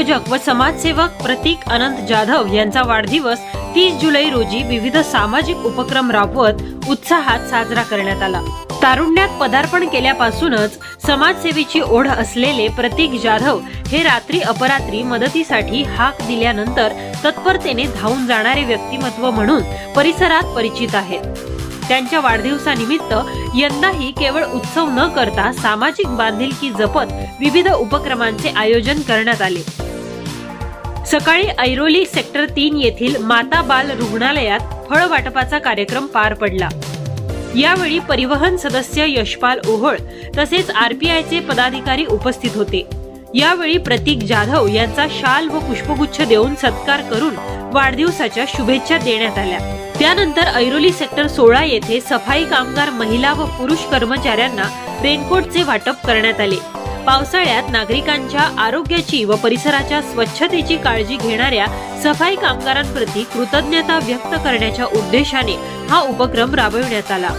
उद्योजक व समाजसेवक प्रतीक अनंत जाधव यांचा वाढदिवस 30 जुलै रोजी विविध सामाजिक उपक्रम राबवत उत्साहात साजरा करण्यात आला। तारुण्यात पदार्पण केल्यापासूनच समाजसेवेची ओढ असलेले प्रतीक जाधव हे रात्री अपरात्री मदतीसाठी हाक दिल्यानंतर तत्परतेने धावून जाणारे व्यक्तिमत्व म्हणून परिसरात परिचित आहेत। त्यांच्या वाढदिवसानिमित्त यंदाही केवळ उत्सव न करता सामाजिक बांधिलकी जपत विविध उपक्रमांचे आयोजन करण्यात आले। सकाळी ऐरोली सेक्टर 3 येथील माता बाल रुग्णालयात फळ वाटपाचा कार्यक्रम पार पडला। यावेळी परिवहन सदस्य यशपाल ओहोळ तसेच आरपीआयचे पदाधिकारी उपस्थित होते। यावेळी प्रतीक जाधव यांचा शाल व पुष्पगुच्छ देऊन सत्कार करून वाढदिवसाच्या शुभेच्छा देण्यात आल्या। त्यानंतर ऐरोली सेक्टर 16 येथे सफाई कामगार महिला व पुरुष कर्मचाऱ्यांना रेनकोटचे वाटप करण्यात आले। पावसाळ्यात नागरिकांच्या आरोग्याची व परिसराच्या स्वच्छतेची काळजी घेणाऱ्या सफाई कामगारांप्रती कृतज्ञता व्यक्त करण्याच्या उद्देशाने हा उपक्रम राबविण्यात आला।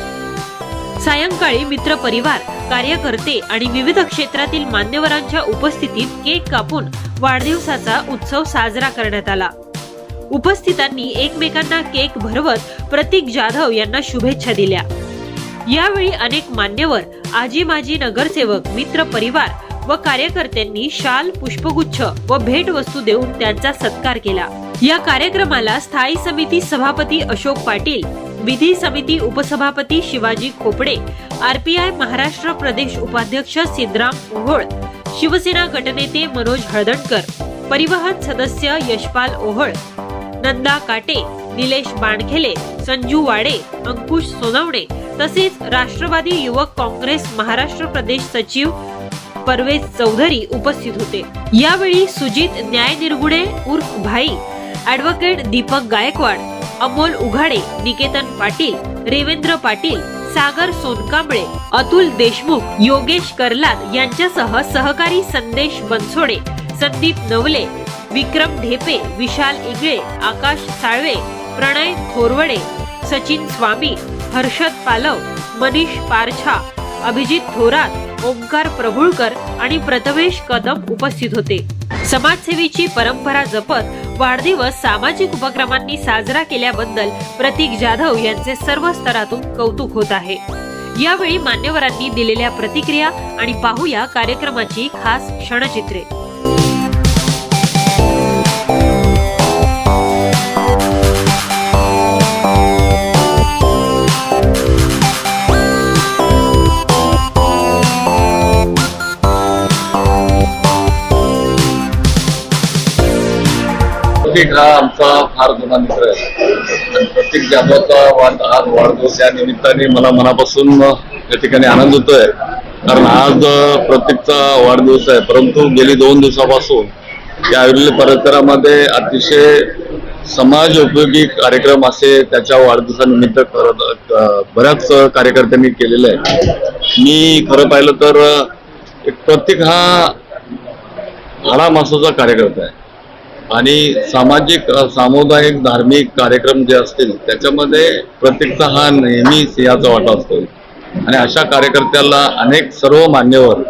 सायंकाळी मित्र परिवार, कार्यकर्ते आणि विविध क्षेत्रातील मान्यवरांच्या उपस्थितीत केक कापून वाढदिवसाचा उत्सव साजरा करण्यात आला। उपस्थितांनी एकमेकांना केक भरवत प्रतीक जाधव यांना शुभेच्छा दिल्या। यावेळी अनेक मान्यवर, आजी माजी नगरसेवक, मित्र परिवार व कार्यकर्त्यांनी शाल, पुष्पगुच्छ व भेटवस्तू देऊन त्यांचा सत्कार केला। या कार्यक्रमाला स्थायी समिती सभापती अशोक पाटील, विधी समिती उपसभापती शिवाजी खोपडे, आरपीआय महाराष्ट्र प्रदेश उपाध्यक्ष सिद्धराम ओहोळ, शिवसेना गटनेते मनोज हळदणकर, परिवहन सदस्य यशपाल ओहोळ, नंदा काटे, निलेश बाणखेले, संजू वाडे, अंकुश सोनवणे तसेच राष्ट्रवादी युवक काँग्रेस महाराष्ट्र प्रदेश सचिव परवेज चौधरी उपस्थित होते। यावेळी सुजित न्याय निरगुडे उर्फ भाई, ॲडव्होकेट दीपक गायकवाड, अमोल उघाडे, निकेतन पाटील, रेवेंद्र पाटील, सागर सोनकांबळे, अतुल देशमुख, योगेश करलाद यांच्यासह सहकारी संदेश बनसोडे, संदीप नवले, विक्रम ढेपे, विशाल इगळे, आकाश साळवे, प्रणय थोरवडे, सचिन स्वामी, हर्षद पालव, मनीष पारछा, अभिजित थोरात, ओंकार प्रभुळकर आणि प्रथमेश कदम उपस्थित होते। समाजसेवेची परंपरा जपत वाढदिवस सामाजिक उपक्रमांनी साजरा केल्याबद्दल प्रतीक जाधव यांचे सर्व स्तरातून कौतुक होत आहे। यावेळी मान्यवरांनी दिलेल्या प्रतिक्रिया आणि पाहूया कार्यक्रमाची खास क्षणचित्रे। प्रतीक हा आमचा फार जुना मित्र आहे आणि प्रतीक जाधवचा आज वाढदिवस या निमित्ताने मला मनापासून या ठिकाणी आनंद होतोय, कारण आज प्रतीकचा वाढदिवस आहे। परंतु गेली 2 दिवसापासून या ऐरोली परिसरामध्ये अतिशय समाज उपयोगी कार्यक्रम असे त्याच्या वाढदिवसानिमित्त बऱ्याच कार्यकर्त्यांनी केलेले आहे। मी खरं पाहिलं तर प्रतीक हा हाडामासाचा कार्यकर्ता आहे आणि सामाजिक, सामुदायिक, धार्मिक कार्यक्रम जे असतील त्याच्यामध्ये प्रत्येकचा हा नेहमी सिंहाचा वाटा असतो आणि अशा कार्यकर्त्याला अनेक सर्व मान्यवर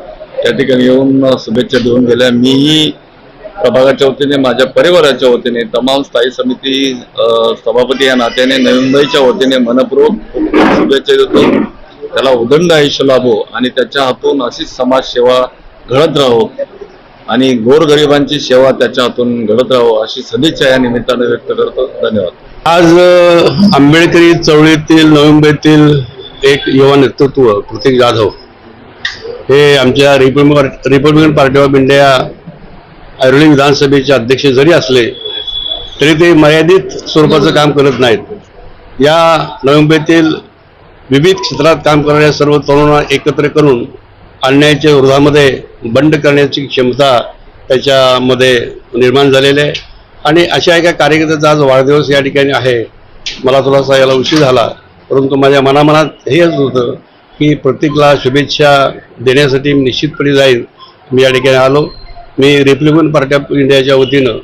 या ठिकाणी येऊन शुभेच्छा देऊन गेल्या। मीही प्रभागाच्या वतीने, माझ्या परिवाराच्या वतीने, तमाम स्थायी समिती सभापती या नात्याने नवी मुंबईच्या वतीने मनपूर्वक शुभेच्छा देतो। त्याला उदंड आयुष्य लाभो आणि त्याच्या हातून अशीच समाजसेवा घडत राहो आणि गोरगरिबांची सेवा त्याच्या हातून घडत राहो अशी सदिच्छा या निमित्ताने व्यक्त करतो। धन्यवाद। आज आंबेडकरी चळवळीतील नवी मुंबईतील एक युवा नेतृत्व प्रतीक जाधव हे आमच्या Republican party of India Airoli विधानसभेचे अध्यक्ष जरी असले तरी ते मर्यादित स्वरूपाचं काम करत नाहीत। या नवी मुंबईतील विविध क्षेत्रात काम करणाऱ्या सर्व तरुणांना एकत्र करून अन्यायाच्या विरोधामध्ये बंड करण्याची क्षमता त्याच्यामध्ये निर्माण झालेली आहे आणि अशा एका कार्यकर्त्याचा आज वाढदिवस या ठिकाणी आहे। मला थोडासा याला उशीर झाला, परंतु माझ्या मनात हेच होतं की प्रतीकला शुभेच्छा देण्यासाठी मी निश्चितपणे जाईन। मी या ठिकाणी आलो। मी रिपब्लिकन पार्टी ऑफ इंडियाच्या वतीनं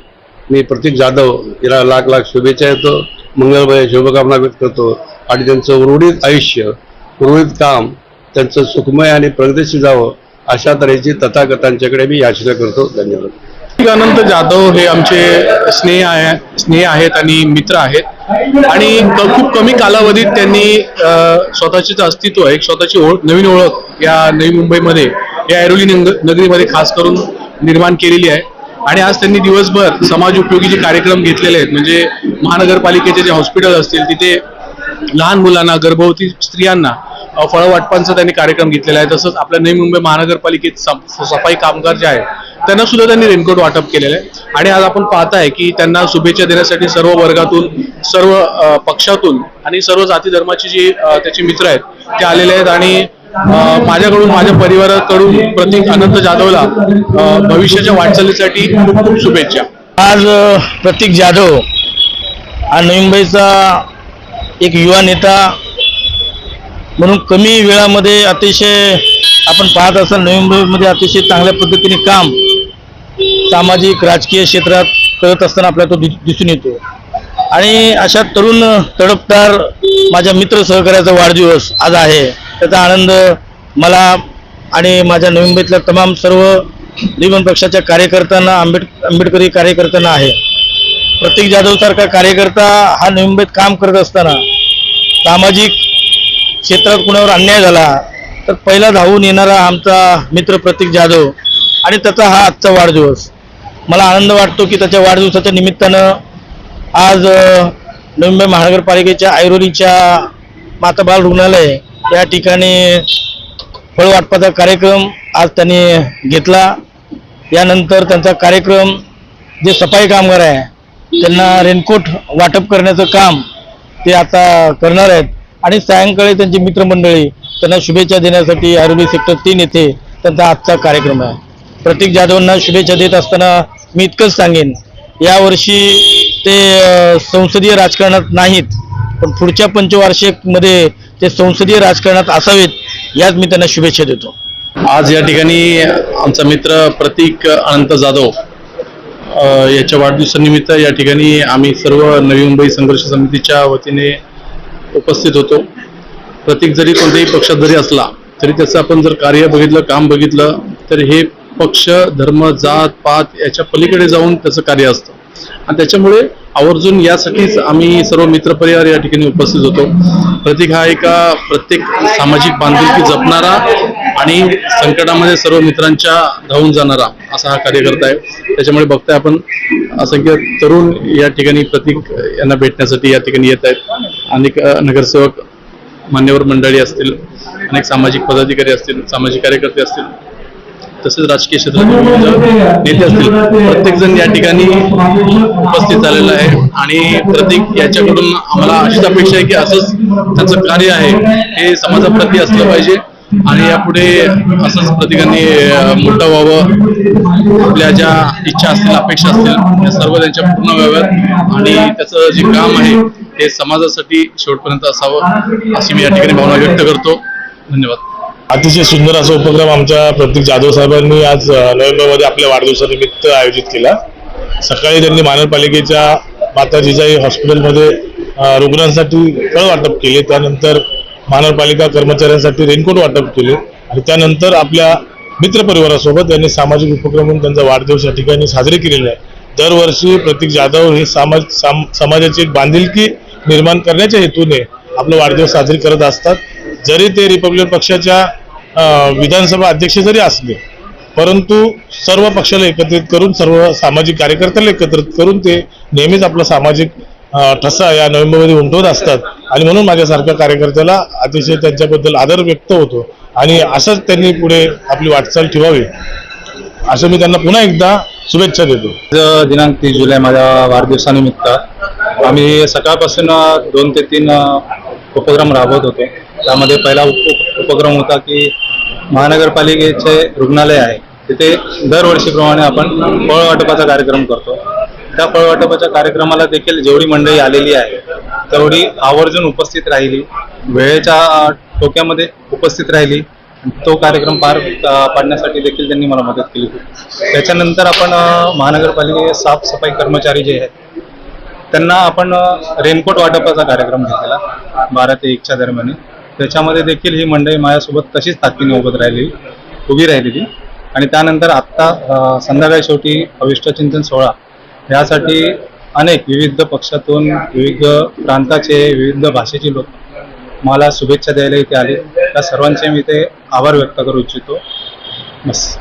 मी प्रतीक जाधव याला लाख लाख शुभेच्छा देतो, मंगलमय शुभकामना व्यक्त करतो आणि त्यांचं उर्वरित आयुष्य, उर्वरित काम त्यांचं सुखमय आणि प्रगतीशील जावं अशा तऱ्हेची तथागतांच्याकडे मी याचना करतो। धन्यवाद। अनंत जाधव हे आमचे स्नेह आहेत आणि मित्र आहेत आणि खूप कमी कालावधीत त्यांनी स्वतःचेच अस्तित्व एक स्वतःची नवीन ओळख या नवी मुंबईमध्ये या ऐरोली नगरीमध्ये खास करून निर्माण केलेली आहे. आणि आज त्यांनी दिवसभर समाज उपयोगीचे कार्यक्रम घेतलेले आहेत. म्हणजे महानगरपालिकेचे जे हॉस्पिटल असतील तिथे लहान मुलांना, गर्भवती स्त्रियांना फळं वाटपांचा त्यांनी कार्यक्रम घेतलेला आहे. तसंच आपल्या नवी मुंबई महानगरपालिकेत सफाई कामगार जे आहेत त्यांना सुद्धा त्यांनी रेनकोट वाटप केलेलं आहे. आणि आज आपण पाहताय की त्यांना शुभेच्छा देण्यासाठी सर्व वर्गातून, सर्व पक्षातून आणि सर्व जाती धर्माचे जे त्याचे मित्र आहेत ते आलेले आहेत. आणि माझ्याकडून, माझ्या परिवाराकडून प्रतीक अनंत जाधवला भविष्याच्या वाटचालीसाठी खूप खूप शुभेच्छा. आज प्रतीक जाधव हा नवी मुंबईचा एक युवा नेता म्हणून कमी वेळामध्ये अतिशय आपण पाहत असाल नवी मुंबईमध्ये अतिशय चांगल्या पद्धतीने काम सामाजिक राजकीय क्षेत्रात करत असताना आपल्याला तो दिसून येतो. आणि अशा तरुण तडफदार माझ्या मित्र सहकार्याचा वाढदिवस आज आहे. त्याचा आनंद मला आणि माझ्या नवी मुंबईतल्या तमाम सर्व रिपब्लिकन पक्षाच्या कार्यकर्त्यांना, आंबेडकरी कार्यकर्त्यांना आहे. प्रतीक जाधव सारखा कार्यकर्ता हा नवी मुंबईत काम करत असताना सामाजिक क्षेत्रात कुणावर अन्याय झाला तर पहिला धावून येणारा आमचा मित्र प्रतीक जाधव आणि त्याचा हा आजचा वाढदिवस. मला आनंद वाटतो की त्याच्या वाढदिवसाच्या निमित्तानं आज नवी मुंबई महानगरपालिकेच्या ऐरोलीच्या माता बाल रुग्णालय या ठिकाणी फळ वाटपाचा कार्यक्रम आज त्यांनी घेतला. यानंतर त्यांचा कार्यक्रम जे सफाई कामगार आहे त्यांना रेनकोट वाटप करण्याचं काम ते आता करणार आहेत. आणि सायंकाळी त्यांची मित्रमंडळी त्यांना शुभेच्छा देण्यासाठी ऐरोली सेक्टर 3 येथे त्यांचा आजचा कार्यक्रम आहे. प्रतीक जाधवांना शुभेच्छा देत असताना मी इतकंच सांगेन, यावर्षी ते संसदीय राजकारणात नाहीत, पण पुढच्या पंचवार्षिकमध्ये ते संसदीय राजकारणात असावेत याच मी त्यांना शुभेच्छा देतो. आज या ठिकाणी आमचा मित्र प्रतीक अनंत जाधव याच्या वाढदिवसानिमित्त या ठिकाणी आम्ही सर्व नवी मुंबई संघर्ष समितीच्या वतीने उपस्थित होतो. प्रतीक जरी कोणत्याही पक्षात जरी असला तरी त्याचं आपण जर कार्य बघितलं, काम बघितलं तर हे पक्ष, धर्म, जात, पात याच्या पलीकडे जाऊन त्याचं कार्य असतं. आणि त्याच्यामुळे आवर्जून यासाठीच आम्ही सर्व मित्रपरिवार या ठिकाणी उपस्थित होतो. प्रतीक हा एका प्रत्येक सामाजिक बांधिलकी जपणारा आणि संकटामध्ये सर्व मित्रांच्या धावून जाणारा असा हा कार्यकर्ता आहे. त्याच्यामुळे बघताय आपण असंख्य तरुण या ठिकाणी प्रतीक यांना भेटण्यासाठी या ठिकाणी येत आहेत. अनेक नगरसेवक, मान्यवर मंडळी असतील, अनेक सामाजिक पदाधिकारी असतील, सामाजिक कार्यकर्ते असतील, तसेच राजकीय क्षेत्रातील नेते असतील, प्रत्येक जण या ठिकाणी उपस्थित झालेला आहे. आणि प्रतीक याच्याकडून आम्हाला अशीच अपेक्षा आहे की असंच त्यांचं कार्य आहे हे समाजाप्रती असलं पाहिजे आणि यापुढे असंच प्रत्येकाने मोठं व्हावं. आपल्या ज्या इच्छा असतील, अपेक्षा असतील, या सर्व त्यांच्या पूर्ण व्हाव्यात आणि त्याचं जे काम आहे हे समाजासाठी शेवटपर्यंत असावं अशी मी या ठिकाणी भावना व्यक्त करतो. धन्यवाद. अतिशय सुंदर असा उपक्रम आमच्या प्रतीक जाधव साहेबांनी आज नवी मुंबईमध्ये आपल्या वाढदिवसानिमित्त आयोजित केला. सकाळी त्यांनी महानगरपालिकेच्या माता जिजाई हॉस्पिटलमध्ये रुग्णांसाठी फळ वाटप केले, त्यानंतर महानगरपालिका कर्मचाऱ्यांसाठी रेनकोट वाटप केले आणि त्यानंतर आपल्या मित्रपरिवारासोबत त्यांनी सामाजिक उपक्रम म्हणून त्यांचा वाढदिवस या ठिकाणी साजरे केलेला आहे. दरवर्षी प्रतीक जाधव हे समाजाची एक बांधिलकी निर्माण करण्याच्या हेतूने आपला वाढदिवस साजरे करत असतात. जरी ते रिपब्लिकन पक्षाच्या विधानसभा अध्यक्ष जरी असले, परंतु सर्व पक्षाला एकत्रित करून, सर्व सामाजिक कार्यकर्त्याला एकत्रित करून ते नेहमीच आपला सामाजिक ठसा या नवी मुंबईमध्ये उमटवत असतात. आणि म्हणून माझ्यासारख्या कार्यकर्त्याला अतिशय त्यांच्याबद्दल आदर व्यक्त होतो आणि असंच त्यांनी पुढे आपली वाटचाल ठेवावी असं मी त्यांना पुन्हा एकदा शुभेच्छा देतो. दिनांक 30 जुलै माझ्या वाढदिवसानिमित्त आम्ही सकाळपासून 2 ते 3 उपक्रम राबवत होतो. त्यामध्ये पहिला उपक्रम होता की महानगरपालिकेचे रुग्णालय आहे तिथे दरवर्षीप्रमाणे आपण फळ वाटपाचा कार्यक्रम करतो. त्या फळ वाटपाच्या कार्यक्रमाला देखील जेवढी मंडळी आलेली आहे तेवढी आवर्जून उपस्थित राहिली, वेळेच्या टोक्यामध्ये उपस्थित राहिली. तो कार्यक्रम पार पाडण्यासाठी देखील त्यांनी मला मदत केली होती. त्याच्यानंतर आपण महानगरपालिकेचे साफसफाई कर्मचारी जे आहेत त्यांना आपण रेनकोट वाटपाचा कार्यक्रम घेतलेला 12 ते 1च्या दरम्यान. त्याच्यामध्ये देखील ही मंडळी माझ्यासोबत तशीच ताकदीने उभी राहिलेली आणि त्यानंतर आत्ता संध्याकाळी शेवटी अविष्टचिंतन सोहळा यासाठी अनेक विविध पक्षातून विविध प्रांताचे विविध भाषेचे लोक मला शुभेच्छा द्यायला इथे आले. त्या सर्वांचे मी इथे आभार व्यक्त करू इच्छितो. बस.